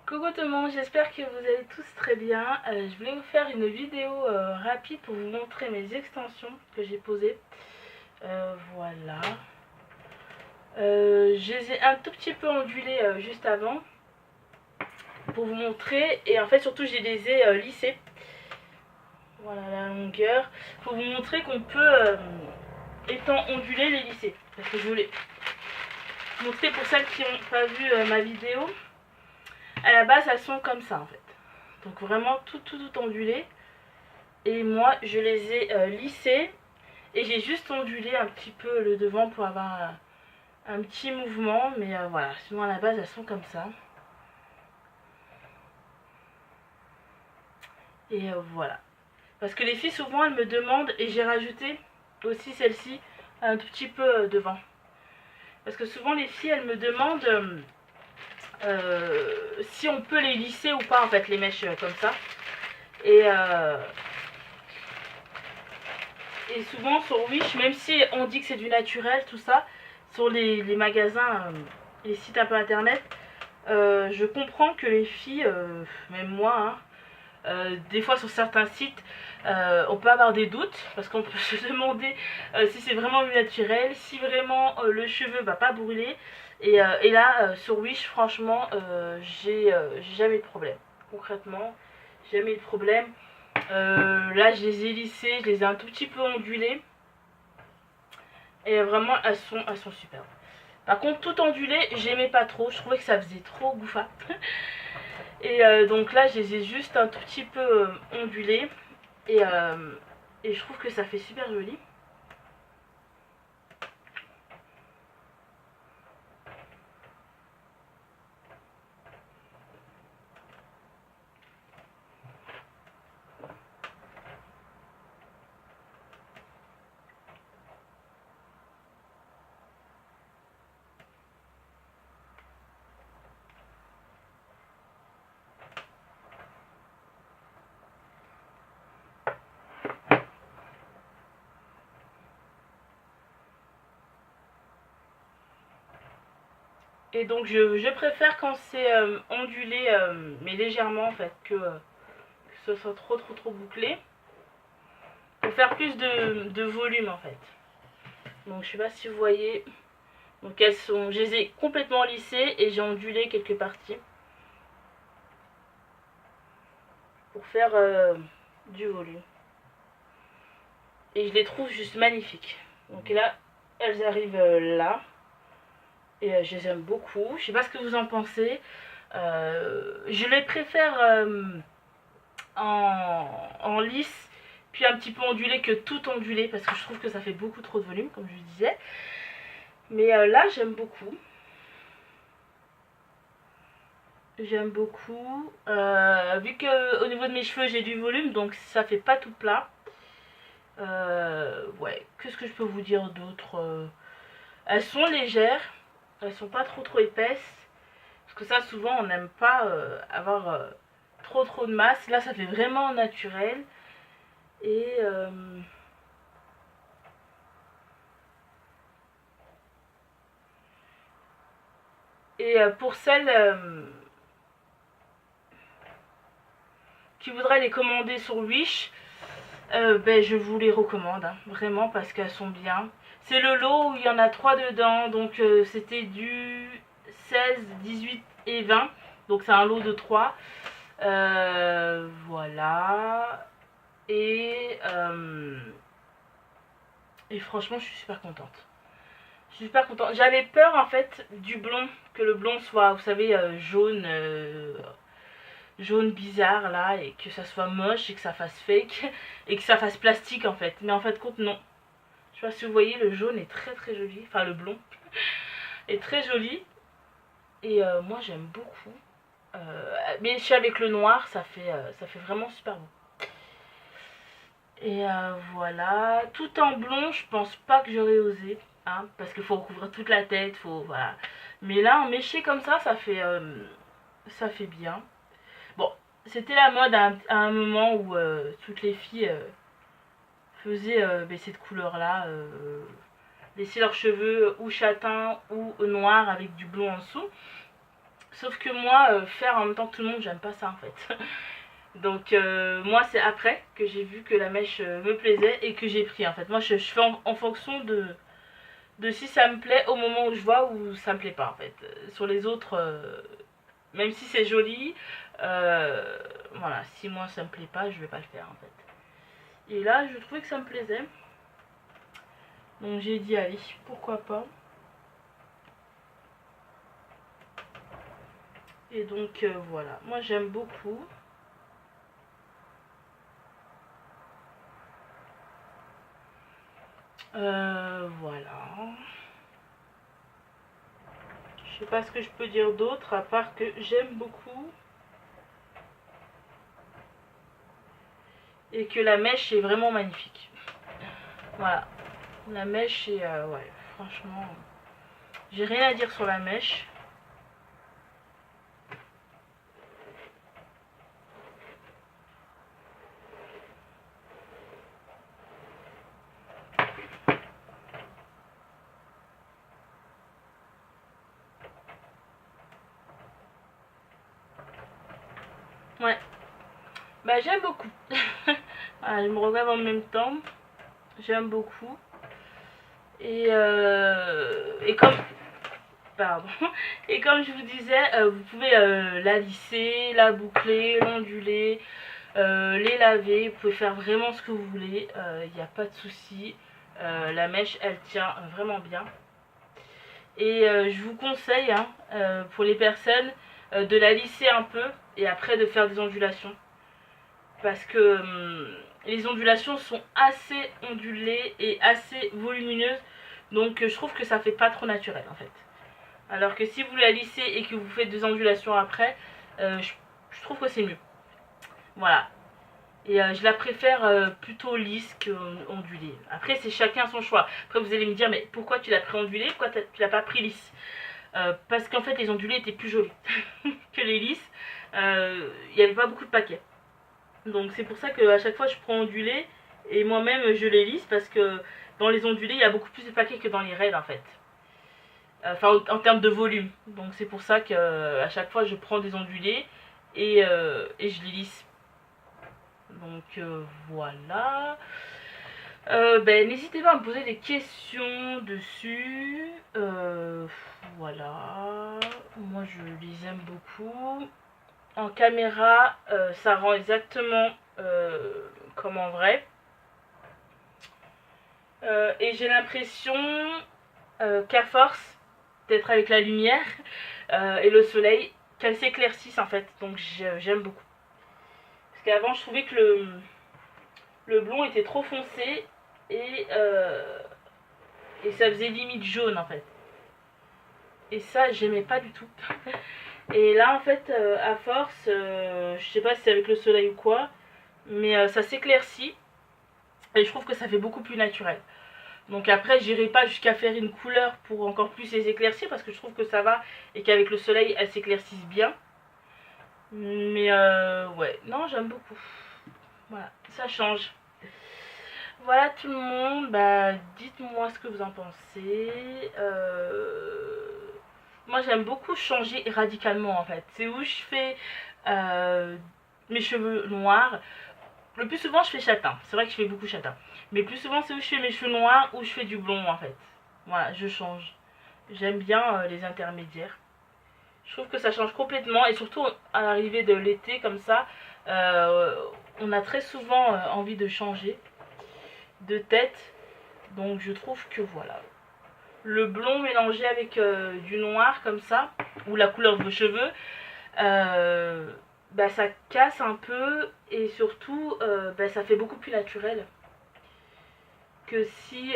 Coucou tout le monde, j'espère que vous allez tous très bien. Je voulais vous faire une vidéo rapide pour vous montrer mes extensions que j'ai posées. Voilà. Je les ai un tout petit peu ondulées juste avant pour vous montrer. Et en fait surtout je les ai lissées. Voilà la longueur. Pour vous montrer qu'on peut, étant ondulé, les lisser. Parce que je voulais vous montrer pour celles qui n'ont pas vu ma vidéo. À la base elles sont comme ça en fait. Donc vraiment tout ondulé. Et moi je les ai lissées. Et j'ai juste ondulé un petit peu le devant pour avoir un petit mouvement. Mais voilà, sinon à la base elles sont comme ça. Et voilà. Parce que les filles souvent elles me demandent, et j'ai rajouté aussi celle-ci un tout petit peu devant. Parce que souvent les filles elles me demandent si on peut les lisser ou pas en fait, les mèches comme ça. Et souvent sur Wish, même si on dit que c'est du naturel tout ça, sur les magasins, les sites un peu internet, je comprends que les filles, même moi, des fois sur certains sites, on peut avoir des doutes parce qu'on peut se demander si c'est vraiment du naturel, si vraiment le cheveu va pas brûler. Et là, sur Wish, franchement, j'ai jamais eu de problème. Concrètement, j'ai jamais eu de problème. Là, je les ai lissées, je les ai un tout petit peu ondulées. Et vraiment, elles sont superbes. Par contre, tout ondulé, j'aimais pas trop. Je trouvais que ça faisait trop gouffa. Et donc là, je les ai juste un tout petit peu ondulées. Et je trouve que ça fait super joli. Et donc je préfère quand c'est ondulé, mais légèrement en fait, que ce soit trop bouclé. Pour faire plus de volume en fait. Donc je sais pas si vous voyez. Donc elles sont, je les ai complètement lissées et j'ai ondulé quelques parties. Pour faire du volume. Et je les trouve juste magnifiques. Donc là, elles arrivent là. Et je les aime beaucoup. Je sais pas ce que vous en pensez. Je les préfère en lisse, puis un petit peu ondulé que tout ondulé, parce que je trouve que ça fait beaucoup trop de volume, comme je disais. Mais là, j'aime beaucoup. J'aime beaucoup. Vu que au niveau de mes cheveux, j'ai du volume, donc ça fait pas tout plat. Ouais, qu'est-ce que je peux vous dire d'autre? Elles sont légères. Elles sont pas trop épaisses. Parce que ça, souvent, on n'aime pas avoir trop de masse. Là, ça fait vraiment naturel. Et pour celles qui voudraient les commander sur Wish, ben, je vous les recommande, hein, vraiment, parce qu'elles sont bien. C'est le lot où il y en a 3 dedans. Donc, c'était du 16, 18 et 20. Donc, c'est un lot de 3. Voilà. Et franchement, je suis super contente. Je suis super contente. J'avais peur en fait du blond, que le blond soit, vous savez, jaune bizarre là, et que ça soit moche et que ça fasse fake et que ça fasse plastique en fait. Mais en fait, compte, non. Je sais pas si vous voyez, le jaune est très joli. Enfin, le blond est très joli. Et moi, j'aime beaucoup. Mais je suis avec le noir, ça fait vraiment super beau. Et voilà, tout en blond, je pense pas que j'aurais osé, hein, parce qu'il faut recouvrir toute la tête, faut voilà. Mais là, en méché comme ça fait bien. Bon, c'était la mode à un moment où toutes les filles faisaient cette couleur-là, laisser leurs cheveux ou châtains ou noirs avec du blond en dessous. Sauf que moi, faire en même temps que tout le monde, j'aime pas ça en fait. Donc moi c'est après que j'ai vu que la mèche me plaisait et que j'ai pris en fait. Moi je fais en fonction de si ça me plaît au moment où je vois ou ça me plaît pas en fait. Sur les autres, même si c'est joli, voilà, si moi ça me plaît pas, je vais pas le faire en fait. Et là je trouvais que ça me plaisait. Donc j'ai dit allez, pourquoi pas. Et donc voilà, moi j'aime beaucoup. Voilà. Je sais pas ce que je peux dire d'autre à part que j'aime beaucoup. Et que la mèche est vraiment magnifique. Voilà. La mèche est... ouais, franchement... J'ai rien à dire sur la mèche. Ouais. Bah j'aime beaucoup. Voilà, je me regarde en même temps. J'aime beaucoup. Et comme... Pardon. Et comme je vous disais, vous pouvez la lisser, la boucler, l'onduler, les laver. Vous pouvez faire vraiment ce que vous voulez. Il n'y a pas de souci. La mèche, elle tient vraiment bien. Et je vous conseille, hein, pour les personnes, de la lisser un peu et après de faire des ondulations. Parce que les ondulations sont assez ondulées et assez volumineuses. Donc je trouve que ça fait pas trop naturel en fait. Alors que si vous la lissez et que vous faites des ondulations après, je trouve que c'est mieux. Voilà. Et je la préfère plutôt lisse qu'ondulée. Après, c'est chacun son choix. Après, vous allez me dire, mais pourquoi tu l'as pris ondulée? Pourquoi tu l'as pas pris lisse? Parce qu'en fait, les ondulés étaient plus jolis que les lisses. Il n'y avait pas beaucoup de paquets. Donc, c'est pour ça qu'à chaque fois, je prends ondulé. Et moi-même, je les lisse parce que dans les ondulés, il y a beaucoup plus de paquets que dans les raides, en fait. Enfin, en termes de volume. Donc, c'est pour ça qu'à chaque fois, je prends des ondulés et je les lisse. Donc voilà. Ben, n'hésitez pas à me poser des questions dessus. Voilà. Moi je les aime beaucoup. En caméra, ça rend exactement comme en vrai. Et j'ai l'impression qu'à force d'être avec la lumière et le soleil, qu'elles s'éclaircissent en fait. Donc j'aime beaucoup. Parce qu'avant je trouvais que le blond était trop foncé et ça faisait limite jaune en fait. Et ça, j'aimais pas du tout. Et là, en fait, à force, je sais pas si c'est avec le soleil ou quoi, mais ça s'éclaircit et je trouve que ça fait beaucoup plus naturel. Donc après, j'irai pas jusqu'à faire une couleur pour encore plus les éclaircir parce que je trouve que ça va et qu'avec le soleil, elles s'éclaircissent bien. Mais ouais, non, j'aime beaucoup. Voilà, ça change. Voilà tout le monde, bah dites-moi ce que vous en pensez. Moi j'aime beaucoup changer radicalement en fait. C'est où je fais mes cheveux noirs. Le plus souvent je fais châtain, c'est vrai que je fais beaucoup châtain. Mais le plus souvent c'est où je fais mes cheveux noirs ou je fais du blond en fait. Voilà, je change. J'aime bien les intermédiaires. Je trouve que ça change complètement et surtout à l'arrivée de l'été comme ça, on a très souvent envie de changer de tête. Donc je trouve que voilà. Le blond mélangé avec du noir comme ça, ou la couleur de vos cheveux, bah, ça casse un peu et surtout bah, ça fait beaucoup plus naturel que si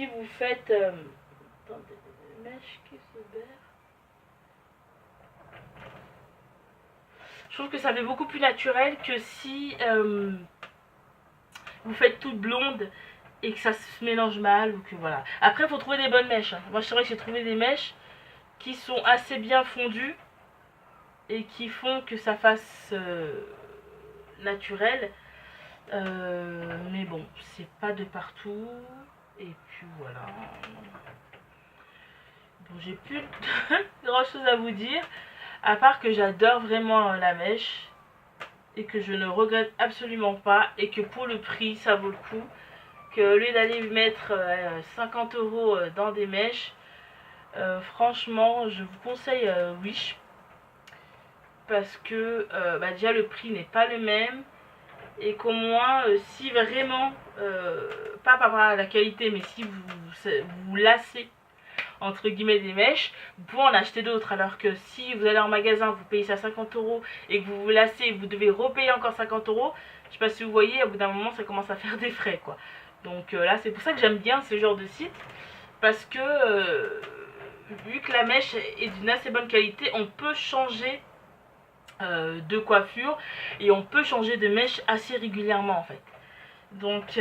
vous faites attendez, des mèches qui se berrent. Je trouve que ça fait beaucoup plus naturel que si vous faites toute blonde et que ça se mélange mal ou que voilà. Après, il faut trouver des bonnes mèches. Moi, c'est vrai que j'ai trouvé des mèches qui sont assez bien fondues et qui font que ça fasse naturel. Mais bon, c'est pas de partout. Et puis voilà. j'ai plus grand chose à vous dire, à part que j'adore vraiment la mèche et que je ne regrette absolument pas, et que pour le prix ça vaut le coup, que au lieu d'aller mettre 50 € dans des mèches, franchement je vous conseille Wish, parce que déjà le prix n'est pas le même, et qu'au moins si vraiment pas par rapport à la qualité, mais si vous lassez entre guillemets des mèches, vous pouvez en acheter d'autres, alors que si vous allez en magasin, vous payez ça 50 € et que vous vous lassez, vous devez repayer encore 50 €, je sais pas si vous voyez, au bout d'un moment ça commence à faire des frais quoi. Donc là c'est pour ça que j'aime bien ce genre de site, parce que vu que la mèche est d'une assez bonne qualité, on peut changer de coiffure et on peut changer de mèche assez régulièrement en fait. Donc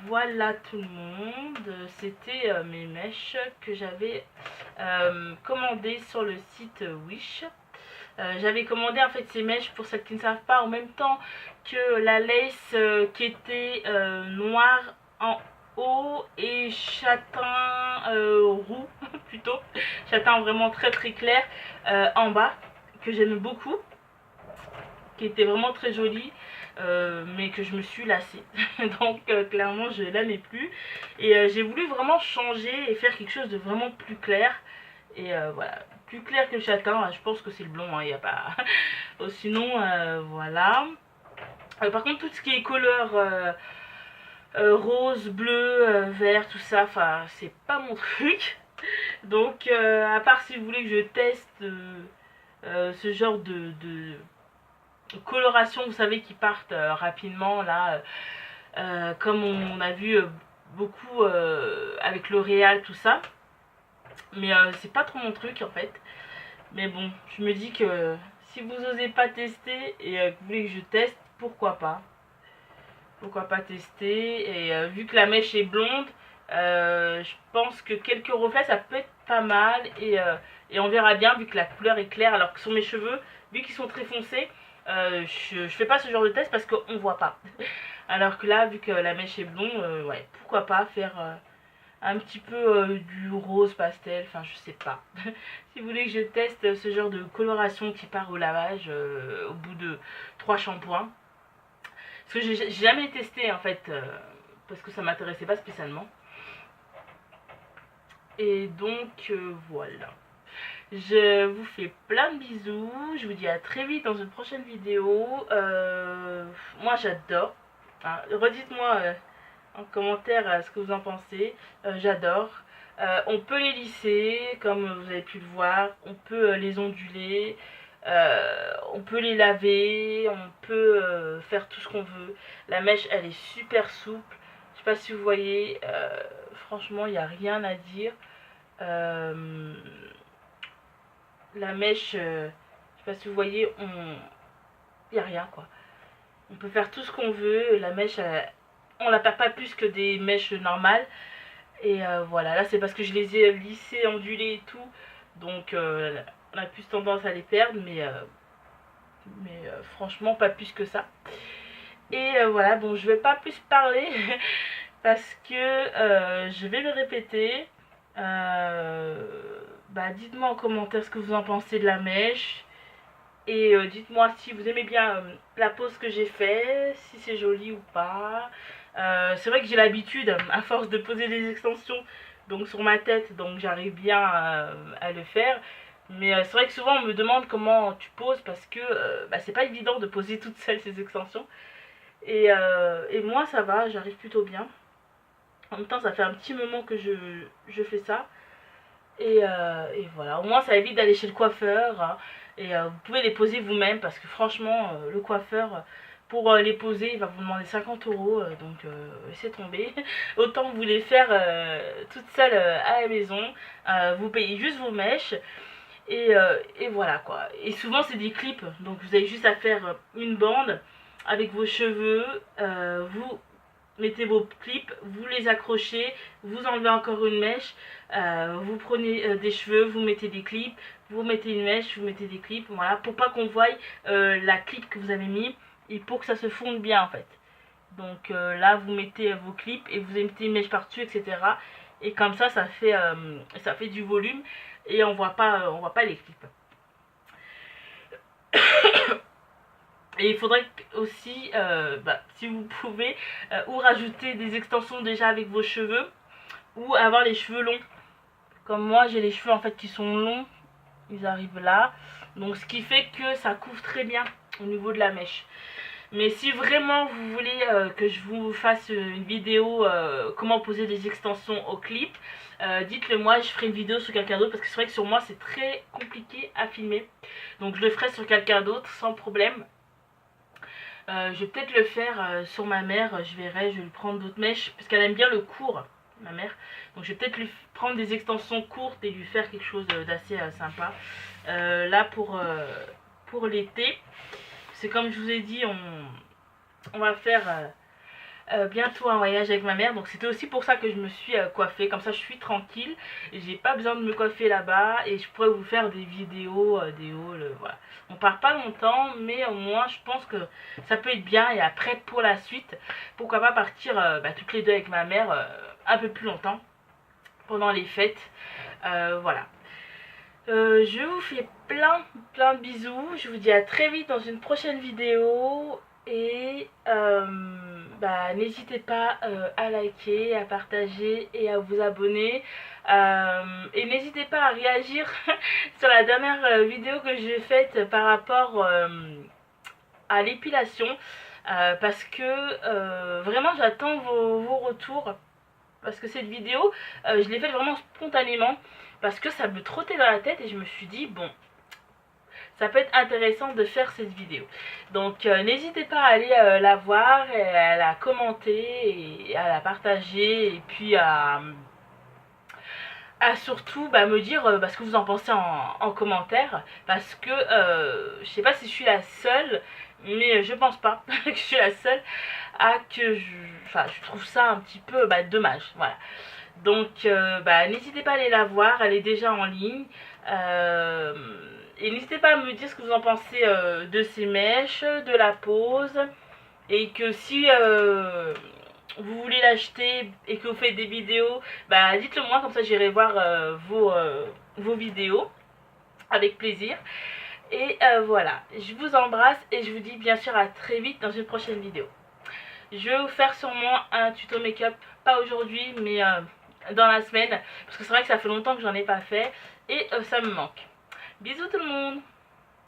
voilà tout le monde, c'était mes mèches que j'avais commandées sur le site Wish. J'avais commandé en fait ces mèches, pour celles qui ne savent pas, en même temps que la lace qui était noire en haut et châtain roux plutôt, châtain vraiment très très clair en bas, que j'aime beaucoup, qui était vraiment très jolie. Mais que je me suis lassée donc clairement je l'aimais plus, et j'ai voulu vraiment changer et faire quelque chose de vraiment plus clair, et voilà, plus clair que le châtain. Je pense que c'est le blond, il n'y a pas sinon voilà. Par contre tout ce qui est couleur rose, bleu, vert, tout ça, enfin c'est pas mon truc. Donc à part si vous voulez que je teste ce genre de coloration, vous savez, qui partent rapidement là, comme on a vu beaucoup avec L'Oréal, tout ça, mais c'est pas trop mon truc en fait. Mais bon, je me dis que si vous osez pas tester et que vous voulez que je teste, pourquoi pas tester. Et vu que la mèche est blonde, je pense que quelques reflets ça peut être pas mal, et on verra bien vu que la couleur est claire, alors que sur mes cheveux, vu qu'ils sont très foncés, je fais pas ce genre de test parce qu'on voit pas. Alors que là, vu que la mèche est blonde, ouais, pourquoi pas faire un petit peu du rose pastel, enfin je sais pas. Si vous voulez que je teste ce genre de coloration qui part au lavage au bout de 3 shampoings. Parce que j'ai jamais testé en fait, parce que ça m'intéressait pas spécialement. Et donc voilà. Je vous fais plein de bisous, je vous dis à très vite dans une prochaine vidéo. Moi j'adore, hein. Redites-moi en commentaire ce que vous en pensez. J'adore. On peut les lisser comme vous avez pu le voir, on peut les onduler, on peut les laver, on peut faire tout ce qu'on veut. La mèche elle est super souple, je sais pas si vous voyez, franchement il n'y a rien à dire. La mèche, je sais pas si vous voyez, il n'y a rien quoi. On peut faire tout ce qu'on veut, la mèche, on la perd pas plus que des mèches normales. Et voilà, là c'est parce que je les ai lissées, ondulées et tout, donc on a plus tendance à les perdre, mais franchement pas plus que ça. Et voilà, bon je vais pas plus parler parce que je vais me répéter. Dites-moi en commentaire ce que vous en pensez de la mèche. Et dites-moi si vous aimez bien la pose que j'ai fait, si c'est joli ou pas. C'est vrai que j'ai l'habitude, à force de poser des extensions donc sur ma tête, donc j'arrive bien à le faire. Mais c'est vrai que souvent on me demande comment tu poses, parce que c'est pas évident de poser toute seule ces extensions. Et moi ça va, j'arrive plutôt bien. En même temps ça fait un petit moment que je fais ça. Et voilà, au moins ça évite d'aller chez le coiffeur, hein. Et vous pouvez les poser vous-même, parce que franchement le coiffeur, pour les poser il va vous demander 50 €, donc laissez tomber. Autant vous les faire toute seule à la maison, vous payez juste vos mèches, et voilà quoi. Et souvent c'est des clips, donc vous avez juste à faire une bande avec vos cheveux, vous mettez vos clips, vous les accrochez, vous enlevez encore une mèche, vous prenez des cheveux, vous mettez des clips, vous mettez une mèche, vous mettez des clips, voilà, pour pas qu'on voie la clip que vous avez mis, et pour que ça se fonde bien en fait. Donc là vous mettez vos clips et vous mettez une mèche par dessus, etc. et comme ça ça fait du volume et on voit pas les clips. Et il faudrait aussi, si vous pouvez, ou rajouter des extensions déjà avec vos cheveux, ou avoir les cheveux longs. Comme moi, j'ai les cheveux en fait qui sont longs, ils arrivent là. Donc ce qui fait que ça couvre très bien au niveau de la mèche. Mais si vraiment vous voulez que je vous fasse une vidéo comment poser des extensions au clip, dites-le moi, je ferai une vidéo sur quelqu'un d'autre parce que c'est vrai que sur moi c'est très compliqué à filmer. Donc je le ferai sur quelqu'un d'autre sans problème. Je vais peut-être le faire sur ma mère, je verrai, je vais lui prendre d'autres mèches parce qu'elle aime bien le court, ma mère. Donc je vais peut-être lui prendre des extensions courtes et lui faire quelque chose d'assez sympa. Là pour l'été, c'est comme je vous ai dit, on va faire bientôt un voyage avec ma mère. Donc c'était aussi pour ça que je me suis coiffée, comme ça je suis tranquille. J'ai pas besoin de me coiffer là-bas et je pourrais vous faire des vidéos, des hauls, voilà. On part pas longtemps, mais au moins je pense que ça peut être bien. Et après pour la suite, pourquoi pas partir toutes les deux avec ma mère un peu plus longtemps pendant les fêtes. Voilà. Je vous fais plein de bisous. Je vous dis à très vite dans une prochaine vidéo. Et n'hésitez pas à liker, à partager et à vous abonner. Et n'hésitez pas à réagir sur la dernière vidéo que j'ai faite par rapport à l'épilation. Parce que vraiment j'attends vos retours. Parce que cette vidéo, je l'ai faite vraiment spontanément. Parce que ça me trottait dans la tête et je me suis dit, bon, ça peut être intéressant de faire cette vidéo. Donc n'hésitez pas à aller la voir, et à la commenter, et à la partager, et puis à surtout me dire ce que vous en pensez en commentaire. Parce que je sais pas si je suis la seule, mais je pense pas que je suis la seule à que je trouve ça un petit peu dommage. Voilà. Donc n'hésitez pas à aller la voir, elle est déjà en ligne. Et n'hésitez pas à me dire ce que vous en pensez de ces mèches, de la pose. Et que si vous voulez l'acheter et que vous faites des vidéos, dites-le moi, comme ça j'irai voir vos vidéos avec plaisir. Et voilà, je vous embrasse et je vous dis bien sûr à très vite dans une prochaine vidéo. Je vais vous faire sûrement un tuto make-up, pas aujourd'hui mais dans la semaine, parce que c'est vrai que ça fait longtemps que j'en ai pas fait et ça me manque. Bisous tout le monde!